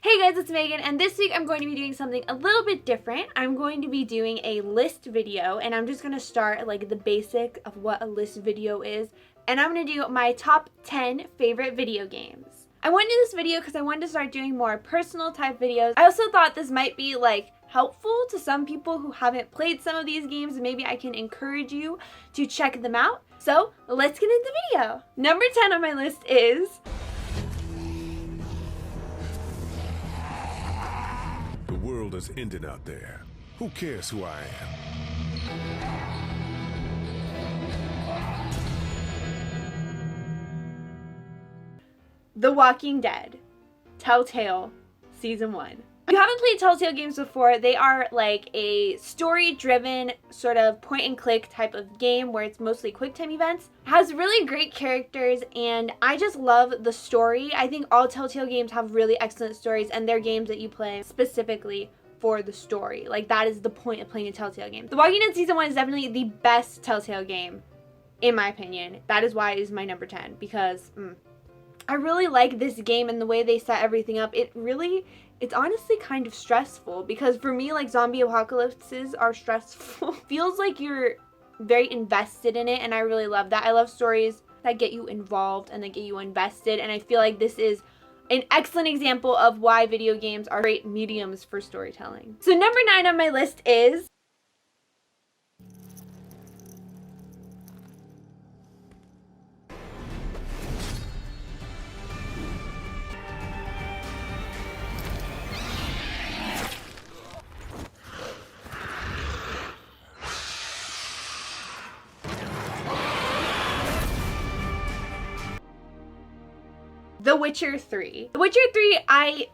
Hey guys, it's Megan, and this week I'm going to be doing something a little bit different. I'm going to be doing a list video, and I'm just going to start like the basic of what a list video is, and I'm going to do my top 10 favorite video games. I wanted to do this video because I wanted to start doing more personal type videos. I also thought this might be like helpful to some people who haven't played some of these games. Maybe I can encourage you to check them out. So let's get into the video. Number 10 on my list is The world is ending out there. Who cares who I am? The Walking Dead, Telltale, Season 1. If you haven't played Telltale games before, they are like a story-driven sort of point-and-click type of game where it's mostly quick-time events. It has really great characters, and I just love the story. I think all Telltale games have really excellent stories, and they're games that you play specifically for the story. Like, that is the point of playing a Telltale game. The Walking Dead Season 1 is definitely the best Telltale game, in my opinion. That is why it is my number 10, because I really like this game and the way they set everything up. It's honestly kind of stressful because for me, like, zombie apocalypses are stressful. Feels like you're very invested in it, and I really love that. I love stories that get you involved and that get you invested, and I feel like this is an excellent example of why video games are great mediums for storytelling. So number 9 on my list is The Witcher 3. The Witcher 3, I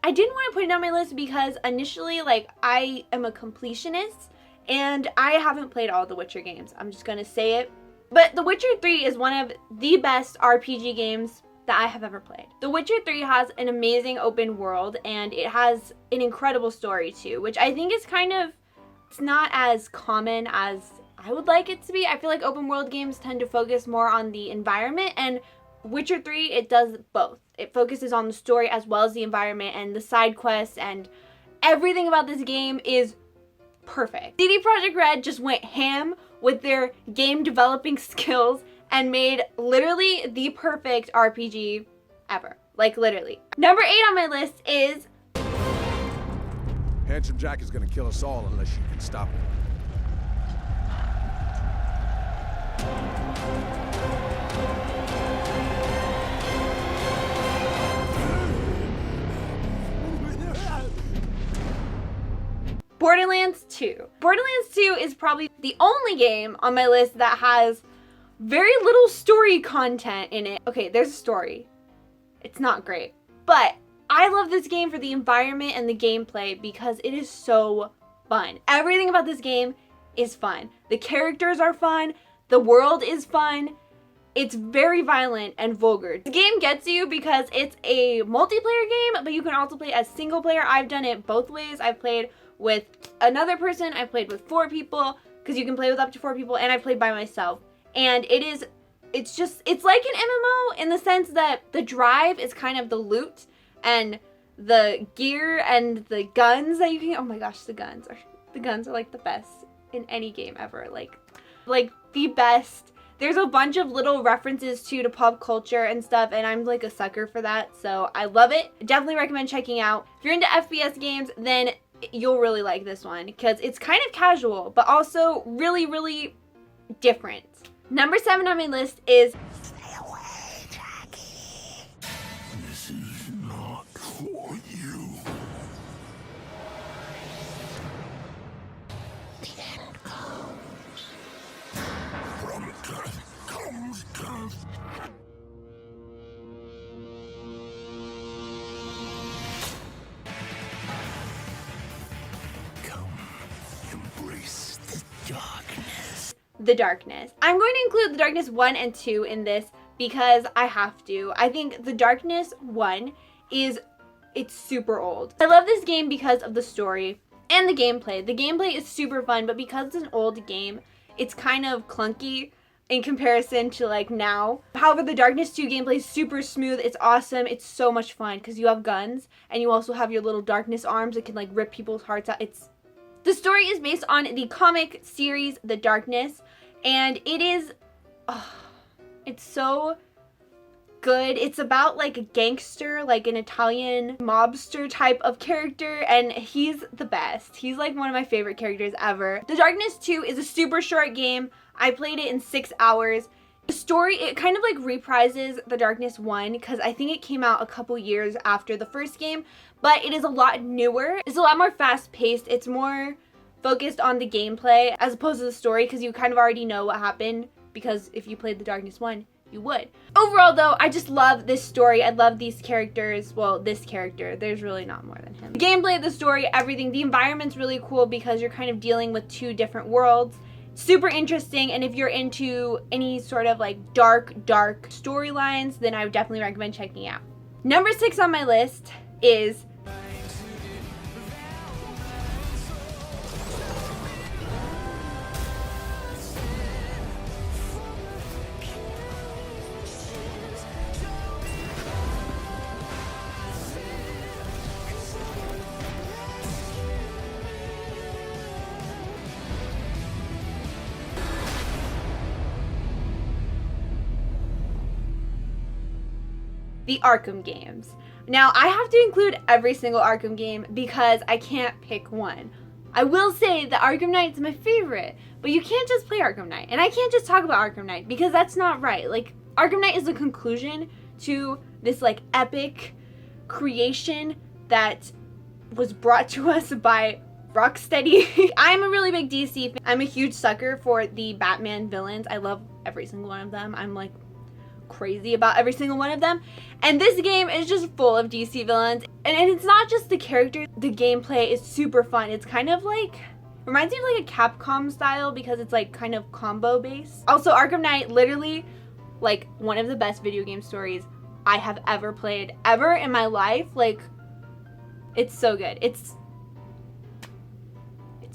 didn't want to put it on my list because initially, like, I am a completionist and I haven't played all the Witcher games. I'm just gonna say it. But The Witcher 3 is one of the best RPG games that I have ever played. The Witcher 3 has an amazing open world, and it has an incredible story too, which I think is it's not as common as I would like it to be. I feel like open world games tend to focus more on the environment, and Witcher 3, it does both. It focuses on the story as well as the environment and the side quests, and everything about this game is perfect. CD Projekt Red just went ham with their game developing skills and made literally the perfect RPG ever. Like, literally. Number 8 on my list is Handsome Jack is gonna kill us all unless you can stop him. Borderlands 2. Borderlands 2 is probably the only game on my list that has very little story content in it. Okay, there's a story. It's not great. But I love this game for the environment and the gameplay because it is so fun. Everything about this game is fun. The characters are fun. The world is fun. It's very violent and vulgar. The game gets you because it's a multiplayer game, but you can also play as single player. I've done it both ways. I've played with another person, I've played with 4 people, because you can play with up to 4 people, and I've played by myself. And it's like an MMO in the sense that the drive is kind of the loot and the gear and the guns that you can, oh my gosh, the guns are like the best in any game ever. Like the best. There's a bunch of little references to pop culture and stuff, and I'm like a sucker for that, so I love it. Definitely recommend checking out. If you're into FPS games, then you'll really like this one because it's kind of casual, but also really, really different. Number 7 on my list is Stay away, Jackie. This is not for you. The end comes. From death comes death. The Darkness. I'm going to include The Darkness 1 and 2 in this because I have to. I think The Darkness 1 it's super old. I love this game because of the story and the gameplay. The gameplay is super fun, but because it's an old game, it's kind of clunky. in comparison to like now. However, the Darkness 2 gameplay is super smooth. It's awesome. It's so much fun because you have guns and you also have your little darkness arms that can like rip people's hearts out. The story is based on the comic series The Darkness, and it is it's so good. It's about like a gangster, like an Italian mobster type of character, and he's the best. He's like one of my favorite characters ever. The Darkness 2 is a super short game. I played it in 6 hours. The story, it kind of like reprises The Darkness 1 because I think it came out a couple years after the first game, but it is a lot newer. It's a lot more fast-paced. It's more focused on the gameplay as opposed to the story because you kind of already know what happened, because if you played The Darkness 1, you would. Overall though, I just love this story. I love these characters. Well, this character, there's really not more than him. The gameplay, the story, everything. The environment's really cool because you're kind of dealing with 2 different worlds. Super interesting, and if you're into any sort of like dark storylines, then I would definitely recommend checking it out. Number 6 on my list is the Arkham games. Now, I have to include every single Arkham game because I can't pick one. I will say that Arkham Knight is my favorite, but you can't just play Arkham Knight. And I can't just talk about Arkham Knight because that's not right. Like, Arkham Knight is the conclusion to this like epic creation that was brought to us by Rocksteady. I'm a really big DC fan. I'm a huge sucker for the Batman villains. I love every single one of them. I'm like crazy about every single one of them, and this game is just full of DC villains, and it's not just the character. The gameplay is super fun. It's kind of like, reminds me of like a Capcom style because it's like kind of combo based. Also, Arkham Knight, literally like one of the best video game stories I have ever played ever in my life. Like, it's so good. It's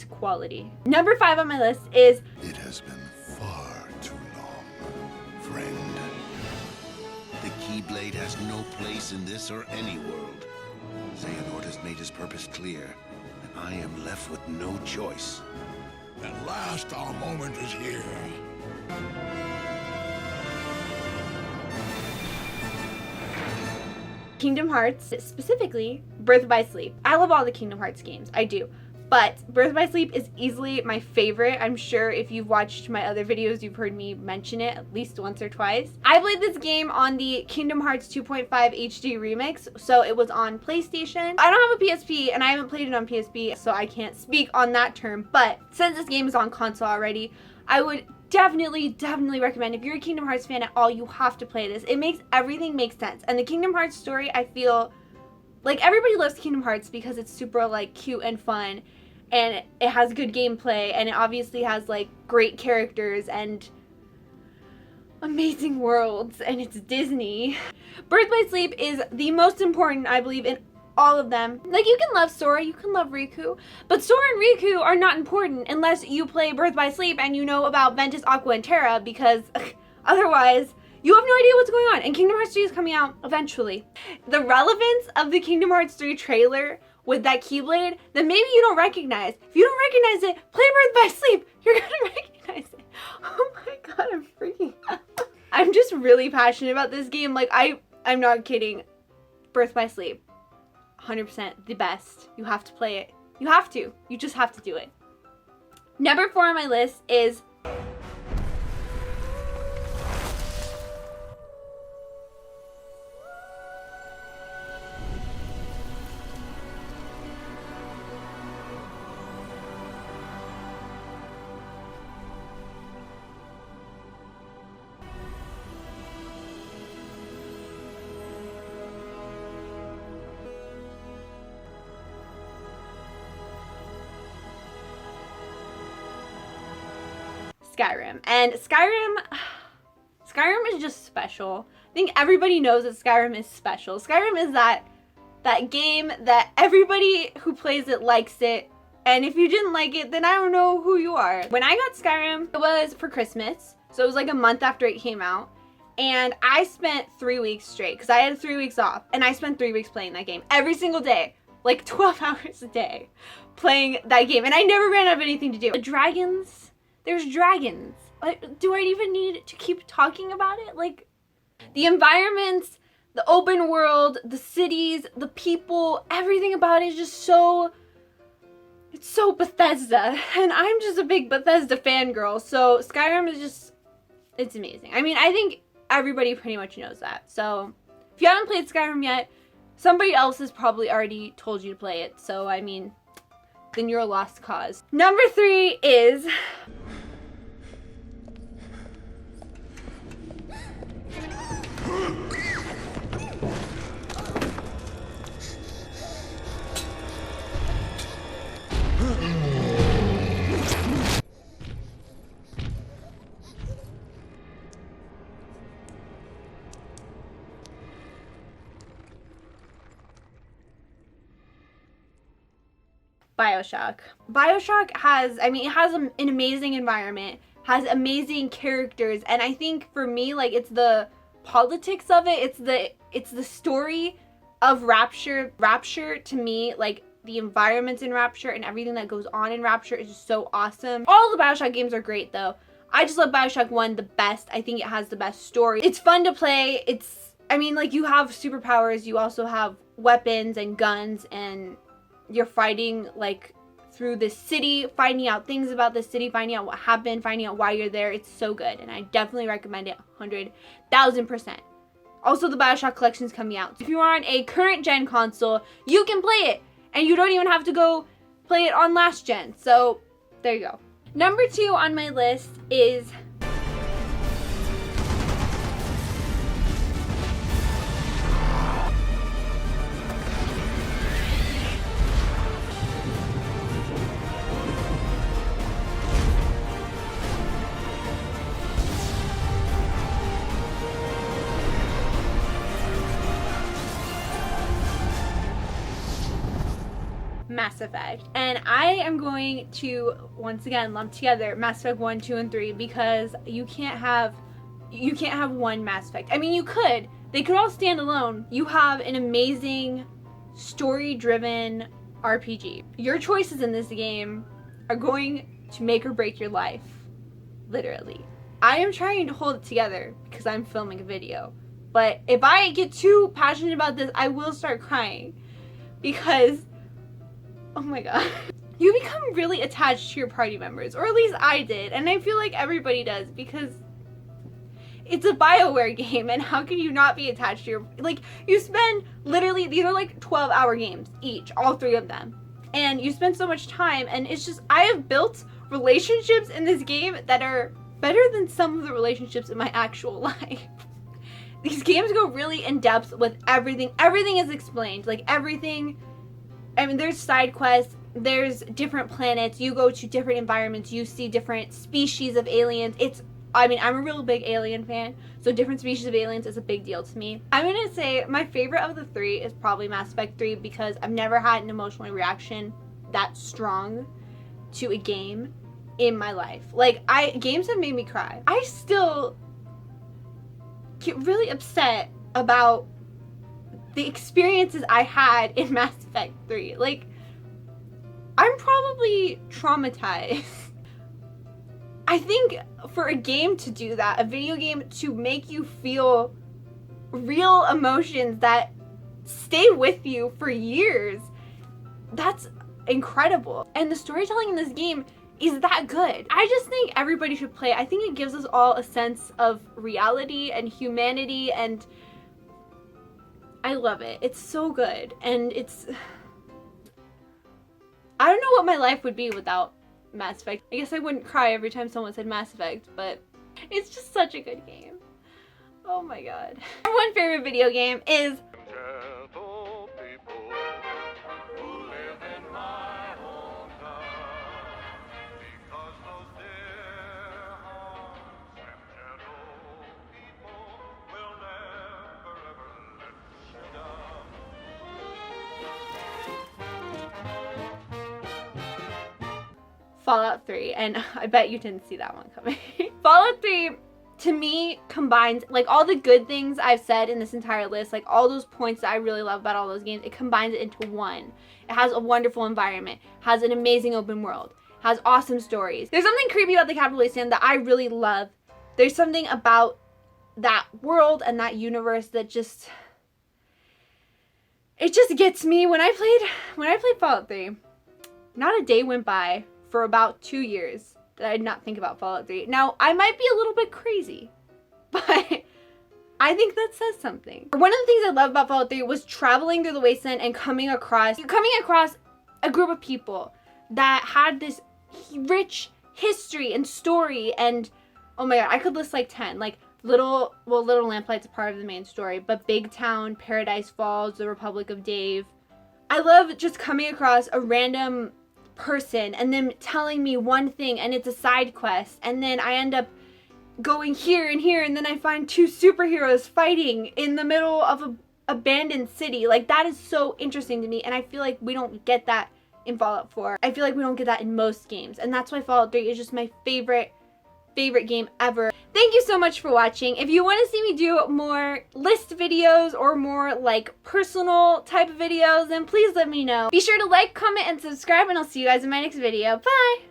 quality. Number 5 on my list is It has been far too long, friend. The Keyblade has no place in this or any world. Xehanort has made his purpose clear, and I am left with no choice. At last our moment is here. Kingdom Hearts, specifically Birth by Sleep. I love all the Kingdom Hearts games, I do. But Birth by Sleep is easily my favorite. I'm sure if you've watched my other videos, you've heard me mention it at least once or twice. I played this game on the Kingdom Hearts 2.5 HD remix, so it was on PlayStation. I don't have a PSP, and I haven't played it on PSP, so I can't speak on that term. But since this game is on console already, I would definitely recommend, if you're a Kingdom Hearts fan at all, you have to play this. It makes everything make sense. And the Kingdom Hearts story, I feel like everybody loves Kingdom Hearts because it's super like cute and fun, and it has good gameplay, and it obviously has like great characters and amazing worlds, and it's Disney. Birth by Sleep is the most important, I believe, in all of them. Like, you can love Sora, you can love Riku, but Sora and Riku are not important unless you play Birth by Sleep and you know about Ventus, Aqua, and Terra, because otherwise you have no idea what's going on. And Kingdom Hearts 3 is coming out eventually. The relevance of the Kingdom Hearts 3 trailer with that Keyblade that maybe you don't recognize. If you don't recognize it, play Birth by Sleep. You're gonna recognize it. Oh my god, I'm freaking out. I'm just really passionate about this game. Like, I'm not kidding. Birth by Sleep, 100% the best. You have to play it. You have to. You just have to do it. Number 4 on my list is Skyrim. And Skyrim is just special. I think everybody knows that Skyrim is special. Skyrim is that game that everybody who plays it likes it, and if you didn't like it, then I don't know who you are. When I got Skyrim, it was for Christmas, So it was like a month after it came out. And I spent 3 weeks straight, because I had 3 weeks off, and I spent 3 weeks playing that game every single day, like 12 hours a day playing that game, and I never ran out of anything to do. The dragons, there's dragons. Do I even need to keep talking about it? Like, the environments, the open world, the cities, the people, everything about it is just so, it's so Bethesda, and I'm just a big Bethesda fangirl, so Skyrim is just, it's amazing. I mean, I think everybody pretty much knows that. So if you haven't played Skyrim yet, somebody else has probably already told you to play it. So I mean, then you're a lost cause. Number 3 is Bioshock. Bioshock has, I mean, it has an amazing environment, has amazing characters, and I think for me, like, it's the politics of it, it's the story of Rapture. Rapture, to me, like, the environments in Rapture and everything that goes on in Rapture is just so awesome. All the Bioshock games are great, though. I just love Bioshock 1 the best. I think it has the best story. It's fun to play. It's, I mean, like, you have superpowers, you also have weapons and guns, and you're fighting, like, through this city, finding out things about the city, finding out what happened, finding out why you're there. It's so good, and I definitely recommend it 100,000%. Also, the Bioshock collection's coming out. If you are on a current gen console, you can play it, and you don't even have to go play it on last gen. So, there you go. Number 2 on my list is Mass Effect. And I am going to once again lump together Mass Effect 1, 2, and 3 because you can't have one Mass Effect. I mean, you could. They could all stand alone. You have an amazing story-driven RPG. Your choices in this game are going to make or break your life. Literally. I am trying to hold it together because I'm filming a video. But if I get too passionate about this, I will start crying. Because oh my god. You become really attached to your party members, or at least I did, and I feel like everybody does because it's a BioWare game, and how can you not be attached to your, like, you spend literally, these are like 12-hour games each, all 3 of them, and you spend so much time, and it's just, I have built relationships in this game that are better than some of the relationships in my actual life. These games go really in depth with everything. Everything is explained, like everything. I mean, there's side quests, there's different planets, you go to different environments, you see different species of aliens. I mean, I'm a real big alien fan, so different species of aliens is a big deal to me. I'm gonna say my favorite of the 3 is probably Mass Effect 3 because I've never had an emotional reaction that strong to a game in my life. Like, games have made me cry. I still get really upset about the experiences I had in Mass Effect 3. Like, I'm probably traumatized. I think for a game to do that, a video game to make you feel real emotions that stay with you for years, that's incredible. And the storytelling in this game is that good. I just think everybody should play it. I think it gives us all a sense of reality and humanity, and I love it. It's so good. And it's, I don't know what my life would be without Mass Effect. I guess I wouldn't cry every time someone said Mass Effect, but it's just such a good game. Oh my god. My one favorite video game is Fallout 3, and I bet you didn't see that one coming. Fallout 3, to me, combines, like, all the good things I've said in this entire list, like, all those points that I really love about all those games, it combines it into one. It has a wonderful environment, has an amazing open world, has awesome stories. There's something creepy about the Capital Wasteland that I really love. There's something about that world and that universe that just, it just gets me. When I played Fallout 3, not a day went by for about 2 years that I did not think about Fallout 3. Now, I might be a little bit crazy, but I think that says something. One of the things I love about Fallout 3 was traveling through the wasteland and coming across a group of people that had this rich history and story, and oh my god, I could list like 10. Like Little Lamplight's a part of the main story, but Big Town, Paradise Falls, the Republic of Dave. I love just coming across a random person and them telling me one thing, and it's a side quest, and then I end up going here and here, and then I find 2 superheroes fighting in the middle of a abandoned city. Like, that is so interesting to me, and I feel like we don't get that in Fallout 4. I feel like we don't get that in most games, and that's why Fallout 3 is just my favorite game ever. Thank you so much for watching. If you want to see me do more list videos or more like personal type of videos, then please let me know. Be sure to like, comment, and subscribe, and I'll see you guys in my next video. Bye!